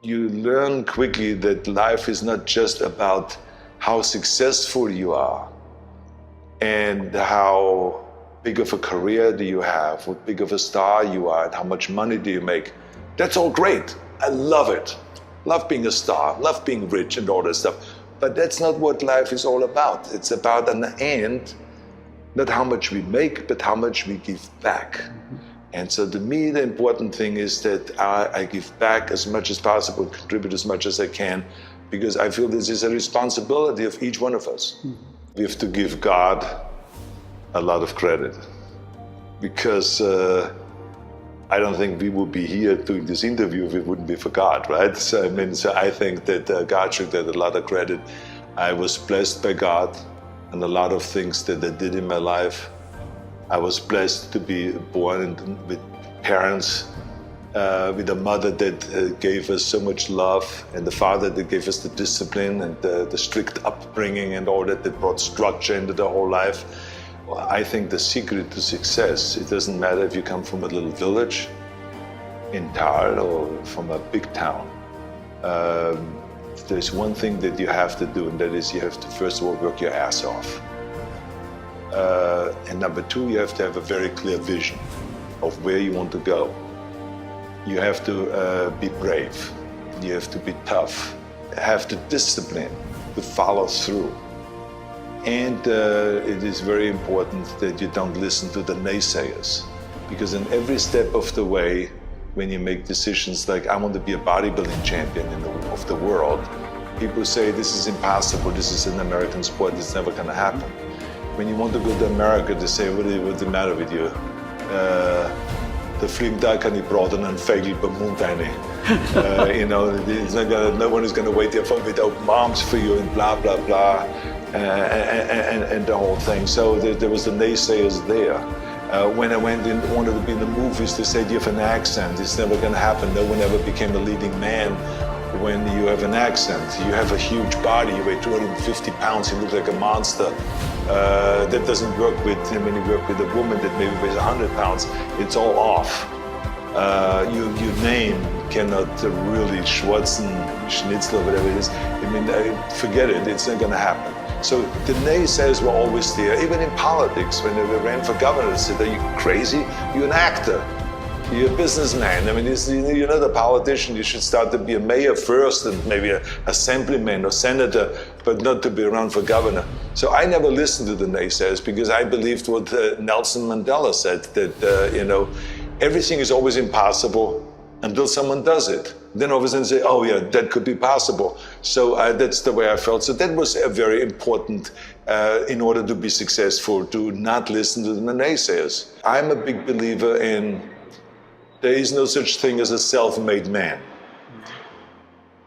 you learn quickly that life is not just about how successful you are and how big of a career do you have, what big of a star you are, and how much money do you make. That's all great. I love it. Love being a star, love being rich and all that stuff. But that's not what life is all about. It's about, in the end, not how much we make, but how much we give back. And so to me, the important thing is that I give back as much as possible, contribute as much as I can, because I feel this is a responsibility of each one of us. We have to give God a lot of credit, because I don't think we would be here doing this interview if it wouldn't be for God, right? So I think that God should get a lot of credit. I was blessed by God and a lot of things that I did in my life. I was blessed to be born with parents, with a mother that gave us so much love, and the father that gave us the discipline and the strict upbringing and all that brought structure into the whole life. Well, I think the secret to success, it doesn't matter if you come from a little village in Thal or from a big town. There's one thing that you have to do, and that is you have to first of all work your ass off. And number two, you have to have a very clear vision of where you want to go. You have to be brave. You have to be tough. Have the discipline to follow through. And it is very important that you don't listen to the naysayers, because in every step of the way, when you make decisions like, I want to be a bodybuilding champion of the world, people say this is impossible, this is an American sport, it's never going to happen. When you want to go to America, they say, what's the matter with you? The fliegen da kan niet broden en vegel bemoont You know, it's not gonna, no one is going to wait there with open arms for you and blah, blah, blah, and the whole thing. So there was the naysayers there. When I wanted to be in the movies, they said you have an accent. It's never going to happen. No one ever became a leading man when you have an accent. You have a huge body. You weigh 250 pounds. You look like a monster. That doesn't work when you work with a woman that maybe weighs 100 pounds. It's all off. Your name cannot really Schnitzel, whatever it is. Forget it. It's not going to happen. So the naysayers were always there, even in politics. When they ran for governor, they said, are you crazy? You're an actor. You're a businessman. You're not a politician. You should start to be a mayor first and maybe an assemblyman or senator, but not to be around for governor. So I never listened to the naysayers because I believed what Nelson Mandela said, that, everything is always impossible until someone does it. Then all of a sudden say, oh yeah, that could be possible. So that's the way I felt. So that was a very important, in order to be successful, to not listen to the naysayers. I'm a big believer in there is no such thing as a self-made man.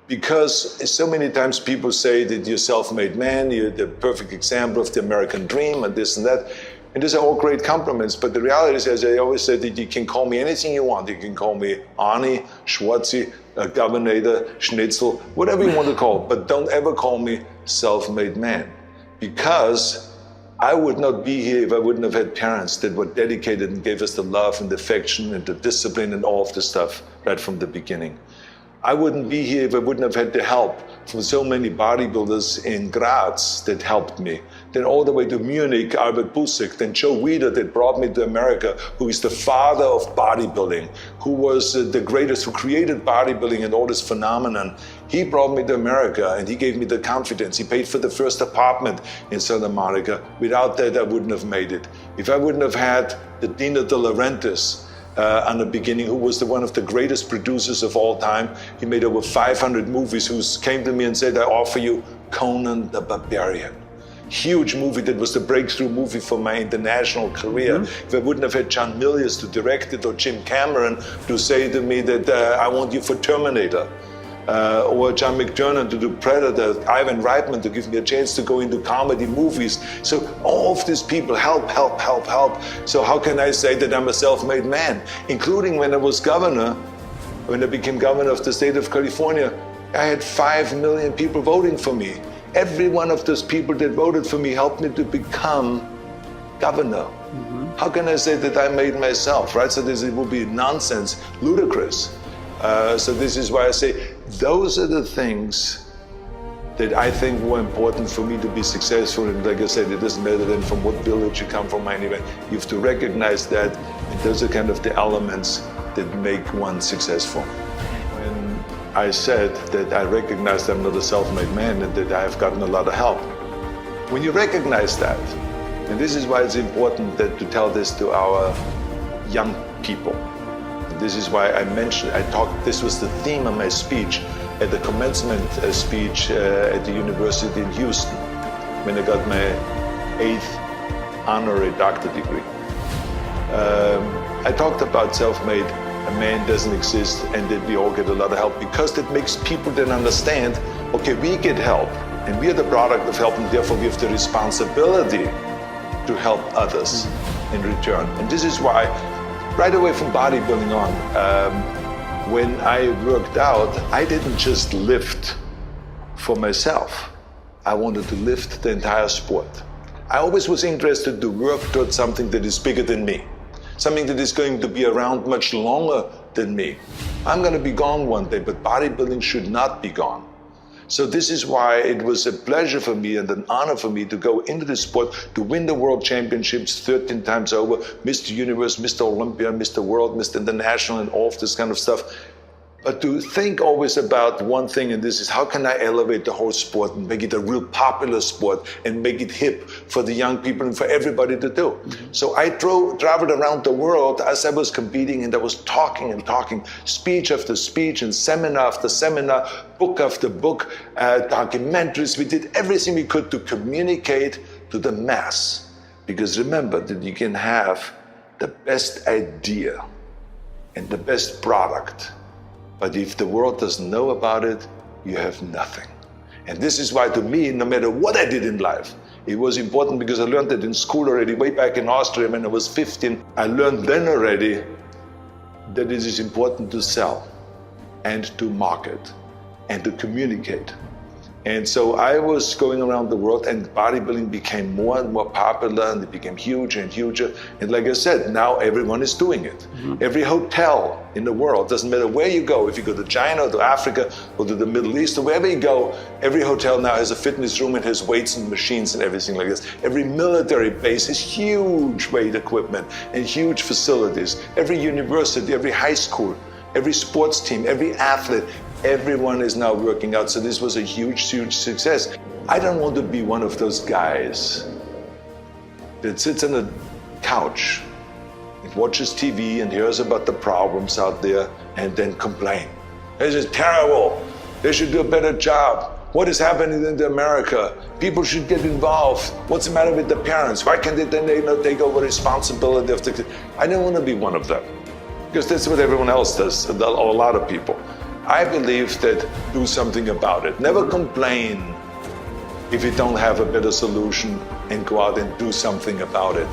Because so many times people say that you're a self-made man, you're the perfect example of the American dream and this and that. And these are all great compliments, but the reality is, as I always said, that you can call me anything you want. You can call me Arnie, Schwarzi, Governor, Schnitzel, whatever you want to call it, but don't ever call me self-made man. Because I would not be here if I wouldn't have had parents that were dedicated and gave us the love and the affection and the discipline and all of the stuff right from the beginning. I wouldn't be here if I wouldn't have had the help from so many bodybuilders in Graz that helped me. Then all the way to Munich, Albert Busek, then Joe Weider that brought me to America, who is the father of bodybuilding, who was the greatest, who created bodybuilding and all this phenomenon. He brought me to America and he gave me the confidence. He paid for the first apartment in Santa Monica. Without that, I wouldn't have made it. If I wouldn't have had the Dino De Laurentiis, on the beginning, who was one of the greatest producers of all time. He made over 500 movies, who came to me and said, I offer you Conan the Barbarian. Huge movie that was the breakthrough movie for my international career. Mm-hmm. If I wouldn't have had John Milius to direct it, or Jim Cameron to say to me that I want you for Terminator, or John McTiernan to do Predator, Ivan Reitman to give me a chance to go into comedy movies. So all of these people help. So how can I say that I'm a self-made man? Including when I was governor, when I became governor of the state of California, I had 5 million people voting for me. Every one of those people that voted for me helped me to become governor. Mm-hmm. How can I say that I made myself, right? So it would be nonsense, ludicrous. So this is why I say Those are the things that I think were important for me to be successful. And like I said, it doesn't matter then from what village you come from or anywhere. You have to recognize that, and those are kind of the elements that make one successful. When I said that I recognized I'm not a self-made man and that I have gotten a lot of help, when you recognize that, and this is why it's important that to tell this to our young people. And this is why this was the theme of my speech at the commencement speech at the university in Houston when I got my 8th honorary doctorate degree. I talked about self-made, a man doesn't exist, and that we all get a lot of help, because that makes people then understand, okay, we get help and we are the product of help, and therefore we have the responsibility to help others in return. And this is why right away from bodybuilding on, when I worked out, I didn't just lift for myself. I wanted to lift the entire sport. I always was interested to work towards something that is bigger than me, something that is going to be around much longer than me. I'm going to be gone one day, but bodybuilding should not be gone. So this is why it was a pleasure for me and an honor for me to go into this sport, to win the world championships 13 times over, Mr. Universe, Mr. Olympia, Mr. World, Mr. International, and all of this kind of stuff. But to think always about one thing, and this is how can I elevate the whole sport and make it a real popular sport and make it hip for the young people and for everybody to do. So I traveled around the world as I was competing, and I was talking and talking, speech after speech and seminar after seminar, book after book, documentaries. We did everything we could to communicate to the mass. Because remember that you can have the best idea and the best product, but if the world doesn't know about it, you have nothing. And this is why, to me, no matter what I did in life, it was important, because I learned it in school already, way back in Austria when I was 15. I learned then already that it is important to sell and to market and to communicate. And so I was going around the world, and bodybuilding became more and more popular, and it became huger and huger. And like I said, now everyone is doing it. Every hotel in the world, doesn't matter where you go, if you go to China or to Africa or to the Middle East or wherever you go, every hotel now has a fitness room and has weights and machines and everything like this. Every military base has huge weight equipment and huge facilities. Every university, every high school, every sports team, every athlete, everyone is now working out. So this was a huge, huge success. I don't want to be one of those guys that sits on a couch and watches TV and hears about the problems out there and then complain. This is terrible. They should do a better job. What is happening in America? People should get involved. What's the matter with the parents? Why can't they not take over responsibility of the... I don't want to be one of them, because that's what everyone else does, a lot of people. I believe that do something about it. Never complain if you don't have a better solution, and go out and do something about it.